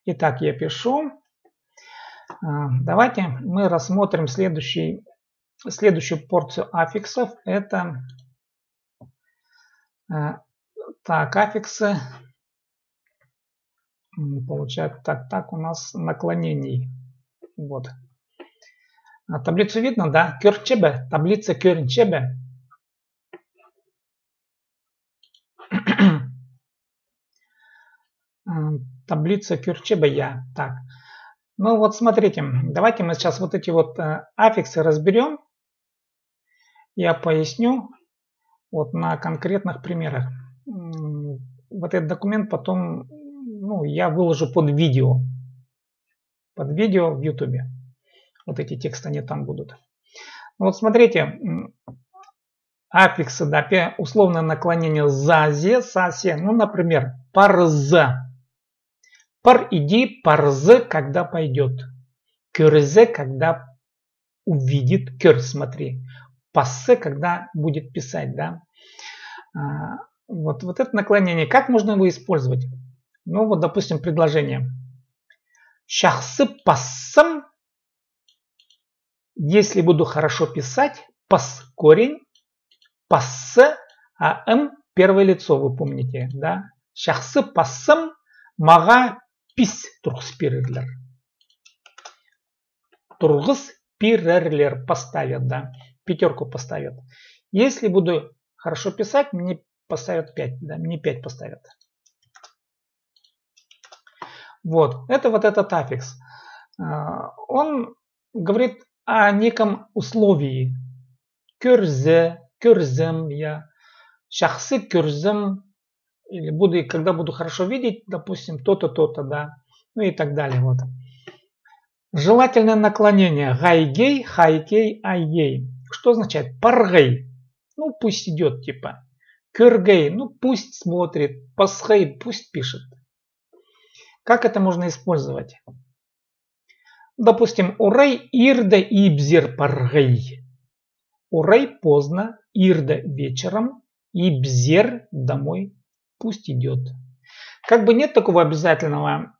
Итак, я пишу. Давайте мы рассмотрим следующую порцию аффиксов. Это так, аффиксы. Получается так у нас наклонений. Вот. Таблицу видно, да? Кёрчебе. Таблица Кёрчебе. Таблица Кёрчебе. Так. Ну вот смотрите. Давайте мы сейчас вот эти вот аффиксы разберем. Я поясню вот на конкретных примерах. Вот этот документ потом я выложу под видео. Под видео в YouTube. Вот эти тексты, они там будут. Вот смотрите. Аффиксы, да, условное наклонение зазе, сасе. Ну, например, парз. Пар иди, парз, когда пойдет. Кёрзе, когда увидит. Кёр, смотри. Пассе, когда будет писать, да. Вот это наклонение. Как можно его использовать? Ну, вот, допустим, предложение. Шахсы пассам. Если буду хорошо писать, пас корень, пассе, а м первое лицо, вы помните, да? Шахсы пассам, мага пис тургспирерлер. Тургспирерлер поставят, да. Пятерку поставят. Если буду хорошо писать, мне поставят 5, да, мне 5 поставят. Вот этот аффикс. Он говорит о неком условии. Кёрзе, кёрзем я, шахсы кёрзем, или когда буду хорошо видеть, допустим, то-то, то-то, да, ну и так далее. Вот. Желательное наклонение. Гайгей, хайгей, айгей. Что означает? Паргей. Ну пусть идет, типа. Кёргей, ну пусть смотрит. Пасхей, пусть пишет. Как это можно использовать? Допустим, урей ирда ибзир паргей. Урей поздно, ирда вечером, ибзир домой, пусть идет. Как бы нет такого обязательного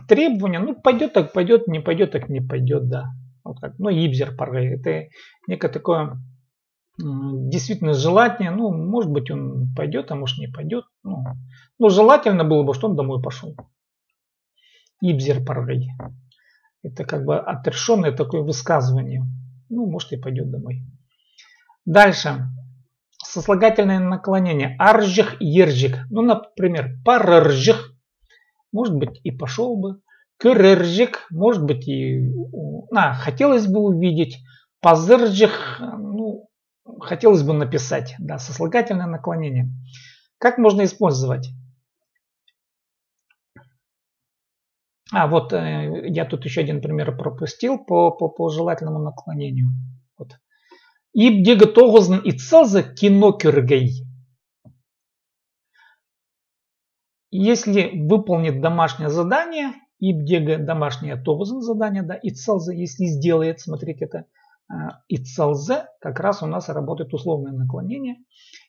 требования, ну пойдет так пойдет, не пойдет так не пойдет, да. Вот как, ну ибзир паргей, это некое такое действительно желание, ну может быть он пойдет, а может не пойдет. Ну желательно было бы, что он домой пошел. Ибзир паргей. Это как бы отрешенное такое высказывание. Ну, может и пойдет домой. Дальше. Сослагательное наклонение. Аржих, ержик. Ну, например, параржих. Может быть и пошел бы. Кюрержик. Может быть и... хотелось бы увидеть. Пазыржих. Ну, хотелось бы написать. Да, сослагательное наклонение. Как можно использовать? Вот я тут еще один пример пропустил по желательному наклонению. Вот. Ибдега тогузн и целза кинокюргей. Если выполнит домашнее задание, ибдега домашнее тогузн задание, да, и целза, если сделает, смотрите, это и целза, как раз у нас работает условное наклонение.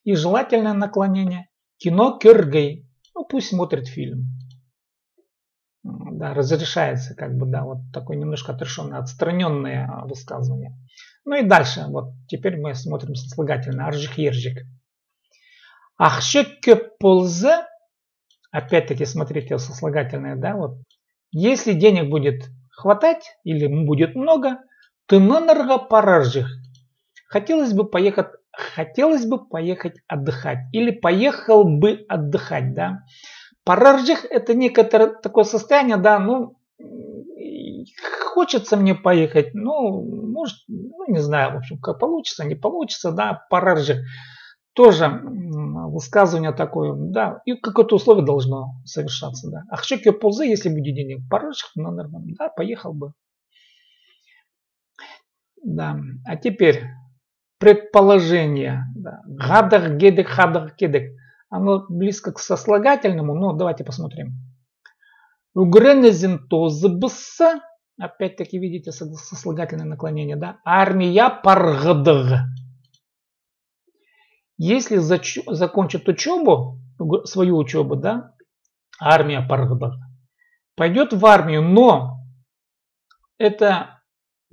И желательное наклонение кинокюргей. Ну, пусть смотрит фильм. Да, разрешается, как бы, да, вот такое немножко отрешенное, отстраненное высказывание. Ну и дальше, вот теперь мы смотрим сослагательное. Аржик-ержик. Ахшекке ползе, опять-таки, смотрите, сослагательное, да, вот. Если денег будет хватать или будет много, ты нонарга параржих. Хотелось бы поехать отдыхать. Или поехал бы отдыхать, да. Параржих это некоторое такое состояние, да, ну, хочется мне поехать, ну, может, ну, не знаю, в общем, как получится, не получится, да, параржих. Тоже высказывание такое, да, и какое-то условие должно совершаться, да. Ахшеки ползы, если будет денег, параржих, ну, нормально, да, поехал бы. Да, а теперь предположение, да. Гадах, гедек, хадах, кедек. Оно близко к сослагательному, но давайте посмотрим. Угренезентозбс, опять-таки видите сослагательное наклонение, да? Армия паргдаг. Если закончит учебу, свою учебу, да? Армия паргдаг. пойдет в армию, но это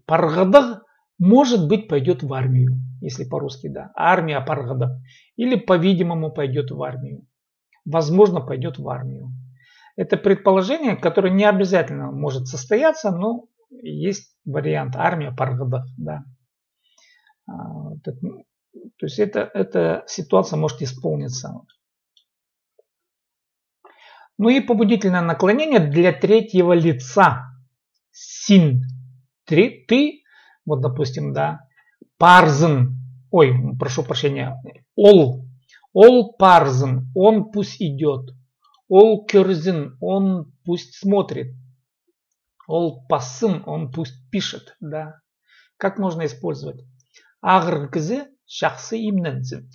паргадах может быть пойдет в армию, если по-русски, да. Армия паргадах. Или, по-видимому, пойдет в армию. Возможно, пойдет в армию. Это предположение, которое не обязательно может состояться, но есть вариант армия паргадах, да. То есть эта ситуация может исполниться. Ну и побудительное наклонение для третьего лица. Син. Ты, вот допустим, да. Парзен. Ой, прошу прощения. Ол парзен. Он пусть идет. Ол кёрзен. Он пусть смотрит. Ол пасын. Он пусть пишет. Да. Как можно использовать? Агргзе шахсы имнензен.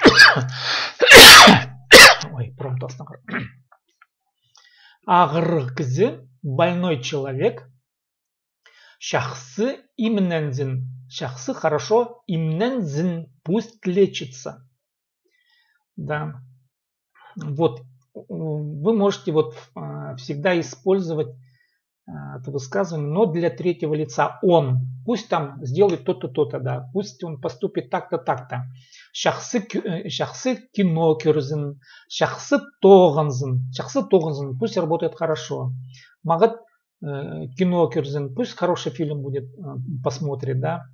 Ой, промтостно. Агргзе больной человек. Шахсы имнензен. Шахсы хорошо. Имнензен пусть лечится. Да. Вот. Вы можете вот всегда использовать это высказывание, но для третьего лица. Он. Пусть там сделает то-то, то-то, да. Пусть он поступит так-то, так-то. Шахсы кино кюрзен. Шахсы тоганзен. Шахсы тоганзен. Пусть работает хорошо. Магат кино кюрзен. Пусть хороший фильм будет, посмотрит, да.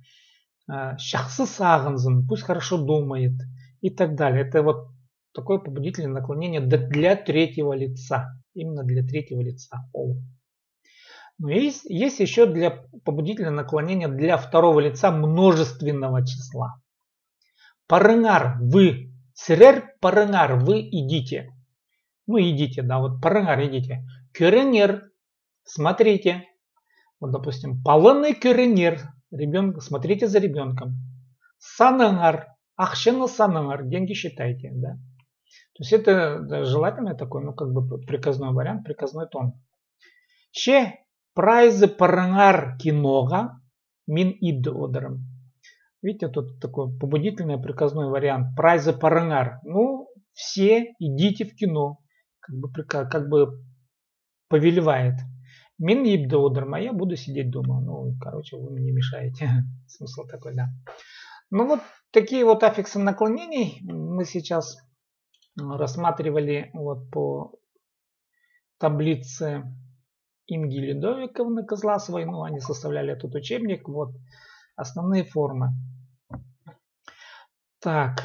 Шахсы саганзен. Пусть хорошо думает. И так далее. Это вот такое побудительное наклонение для третьего лица. Именно для третьего лица. Но есть еще для побудительного наклонения для второго лица множественного числа. Парынгар, вы. Сирер парынгар, вы идите. Ну идите, да, вот парынгар идите. Кюренер, смотрите. Вот, допустим, паланный кюренер, ребенок, смотрите за ребенком. Санангар, ахшена санангар, деньги считайте, да. То есть это желательно такой, ну как бы приказной вариант, приказной тон. Че прайзы парангар кинога мин ид одером. Видите, тут такой побудительный приказной вариант. Прайзы парангар. Ну, все идите в кино. Как бы повелевает. Мин ид одером, а я буду сидеть дома. Ну, короче, вы мне мешаете. Смысл такой, да. Ну вот такие вот аффиксы наклонений мы сейчас рассматривали вот по таблице Инги Ледовиковны Козласовой. Ну, они составляли этот учебник. Вот основные формы. Так,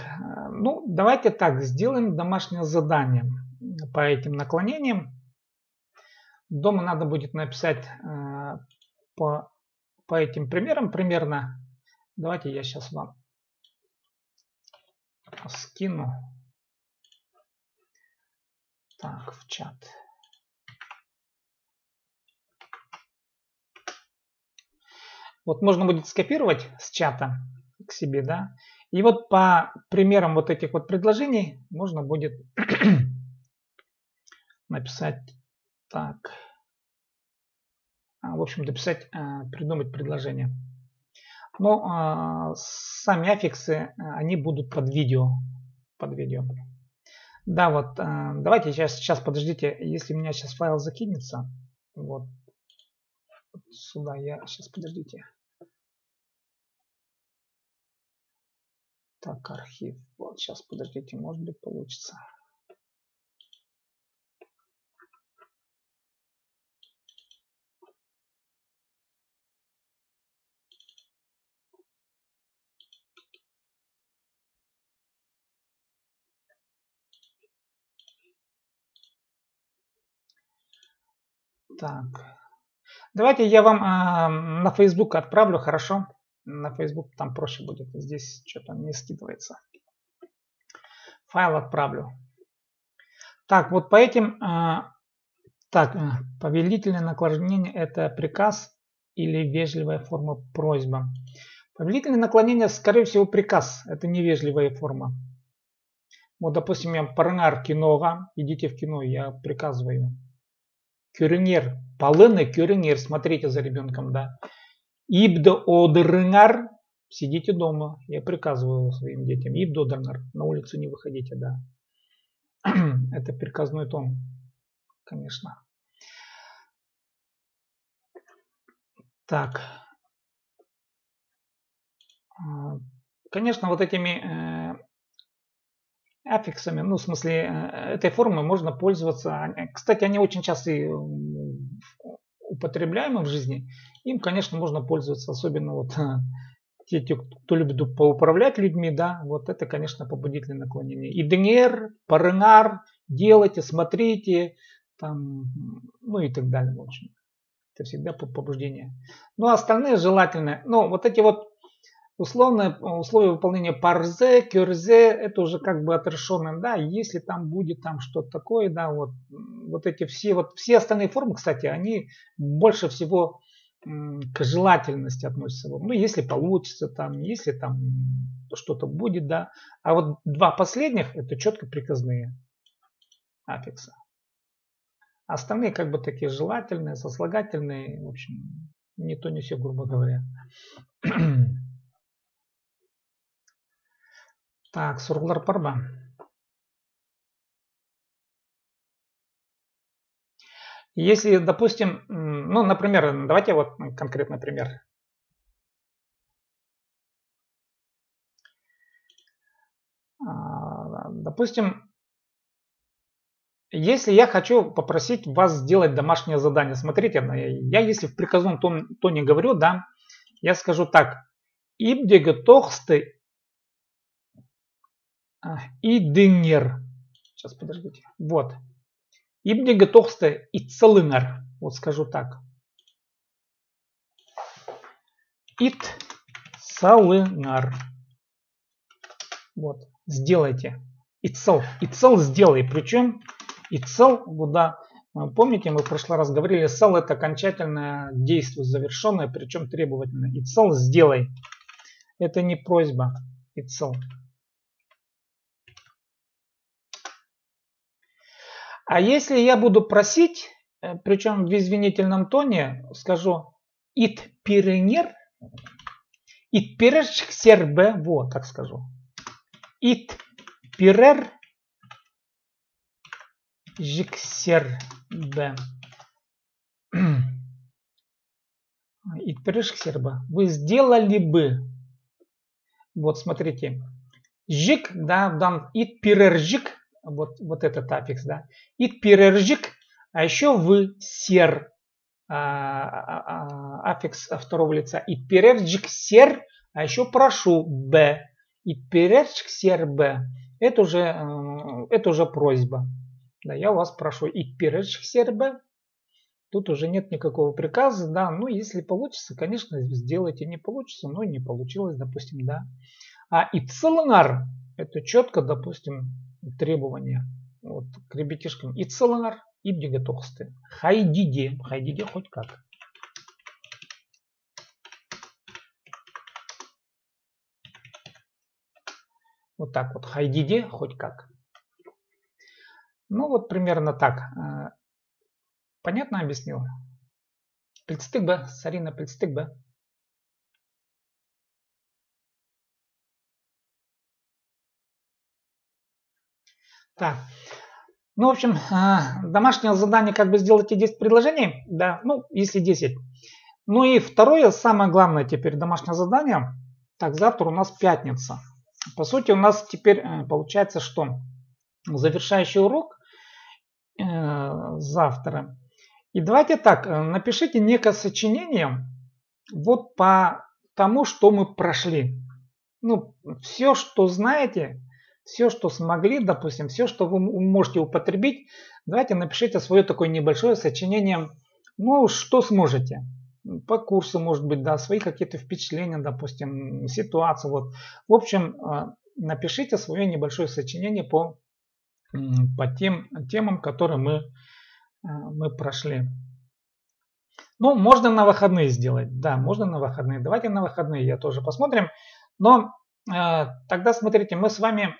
ну, давайте так, сделаем домашнее задание по этим наклонениям. Дома надо будет написать по этим примерам примерно. Давайте я сейчас вам скину. Так, в чат. Вот можно будет скопировать с чата к себе, да. И вот по примерам вот этих вот предложений можно будет написать так. В общем, дописать, придумать предложение. Но сами аффиксы, они будут под видео. Да, вот, давайте сейчас, подождите, если у меня сейчас файл закинется, вот сюда я, сейчас, подождите. Так, архив, вот, сейчас, подождите, может быть, получится. Так, давайте я вам на Facebook отправлю, хорошо? На Facebook там проще будет, здесь что-то не скидывается. Файл отправлю. Так, вот по этим, так, повелительное наклонение — это приказ или вежливая форма просьба. Повелительное наклонение, скорее всего, приказ, это невежливая форма. Вот, допустим, я парынгар кинога, идите в кино, я приказываю. Кюренер, палыны кюренер, смотрите за ребенком, да. Ибдо одырынгар, сидите дома, я приказываю своим детям. Ибдо одырынгар, на улицу не выходите, да. Это приказной тон, конечно. Так. Конечно, вот этими аффиксами, ну, в смысле, этой формой можно пользоваться. Кстати, они очень часто употребляемы в жизни. Им, конечно, можно пользоваться, особенно вот те, кто любит поуправлять людьми, да, вот это, конечно, побудительное наклонение. Иднер, парынар, делайте, смотрите, там, ну и так далее, в общем. Это всегда побуждение. Ну, а остальные желательные, ну, вот эти вот условия выполнения парзе, кюрзе, это уже как бы отрешенное, да, если там будет там что-то такое, да, вот эти все остальные формы, кстати, они больше всего к желательности относятся. Ну, если получится там, если там что-то будет, да. А вот два последних это четко приказные аффиксы. Остальные как бы такие желательные, сослагательные, в общем, не то не все, грубо говоря. Так, соруглар парба. Если, допустим, ну, например, давайте вот конкретный пример. Допустим, если я хочу попросить вас сделать домашнее задание, смотрите, я если в приказном тоне говорю, да, я скажу так. Ибдега тохсты и дынер. Сейчас, подождите. Вот. Ибдега тохсты и целынар. Вот скажу так. Ит салынар. Вот. Сделайте. Ицел сделай. Причем ицел, да, помните, мы в прошлый раз говорили, сал это окончательное действие, завершенное, причем требовательное. Ицел сделай. Это не просьба. Ицел. А если я буду просить, причем в извинительном тоне, скажу ит пиренер, ит пирерчик сербе, вот так скажу. Ит пирер жиксербе. Ит пирер жиксербе. Вы сделали бы. Вот смотрите. Жик, да, дан ит пирержик. Вот этот аффикс, да. Ит пирержик, а еще вы сер. Аффикс второго лица. Ит пирержик сер, а еще прошу б. Ит пирержик сер б. Это уже просьба. Да, я вас прошу. Ит пирержик сер б. Тут уже нет никакого приказа, да. Ну, если получится, конечно, сделайте. Не получится, но не получилось, допустим, да. А ицеланар это четко, допустим, требование вот, к ребятишкам. Ицеланар ибдига тохсты. Хайдиде. Хайдиде хоть как. Вот так вот. Хайдиде хоть как. Ну вот примерно так. Понятно объяснил? Предстык бы, Сарина, предстык бы. Так, ну, в общем, домашнее задание как бы сделайте 10 предложений, да, ну, если 10. Ну и второе, самое главное теперь домашнее задание. Так, завтра у нас пятница. По сути, у нас теперь получается, что завершающий урок завтра. И давайте так, напишите некое сочинение вот по тому, что мы прошли. Ну, все, что знаете, все, что смогли, допустим, все, что вы можете употребить, давайте напишите свое такое небольшое сочинение, ну, что сможете. По курсу, может быть, да, свои какие-то впечатления, допустим, ситуацию. Вот. В общем, напишите свое небольшое сочинение по тем темам, которые мы прошли. Ну, можно на выходные сделать. Да, можно на выходные. Давайте на выходные я тоже посмотрим. Но тогда, смотрите, мы с вами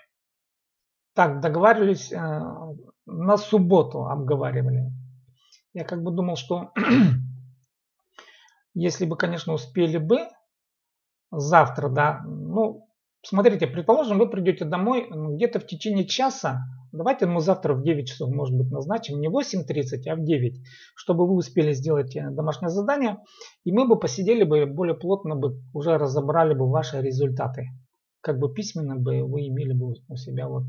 так договаривались, на субботу обговаривали. Я как бы думал, что если бы, конечно, успели бы завтра, да, ну, Смотрите, предположим, вы придете домой где-то в течение часа. Давайте мы завтра в 9 часов, может быть, назначим не 8:30, а в 9, чтобы вы успели сделать домашнее задание. И мы бы посидели бы более плотно, бы уже разобрали бы ваши результаты. Как бы письменно бы вы имели бы у себя вот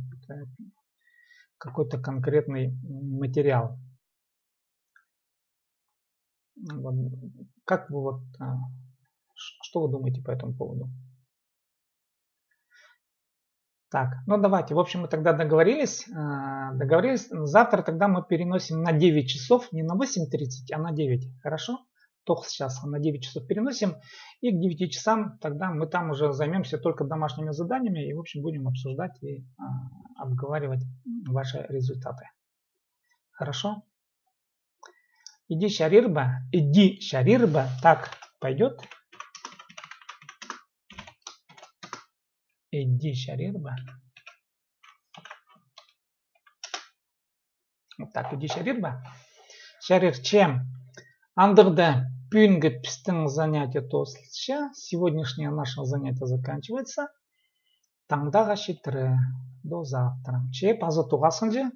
какой-то конкретный материал. Как вы вот, что вы думаете по этому поводу? Так, ну давайте, в общем, мы тогда договорились. Завтра тогда мы переносим на 9 часов, не на 8:30, а на 9. Хорошо? Только сейчас на 9 часов переносим. И к 9 часам тогда мы там уже займемся только домашними заданиями. И, в общем, будем обсуждать и обговаривать ваши результаты. Хорошо? Иди шарирба. Так, пойдет? Иди шарирба. Вот так, иди шарирба. Шарирче. Андырда пүнгі пістің занятие тосылша. Сегодняшнее наше занятие заканчивается. Таңдаға шетірі. До завтра. Че пазы туғасын же.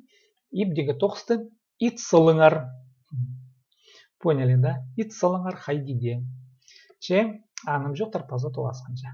Ибдегі тоқсты. Ит сылыңар. Поняли, да? Ит сылыңар хайдиде. Че аным жоқтар пазы туғасын же.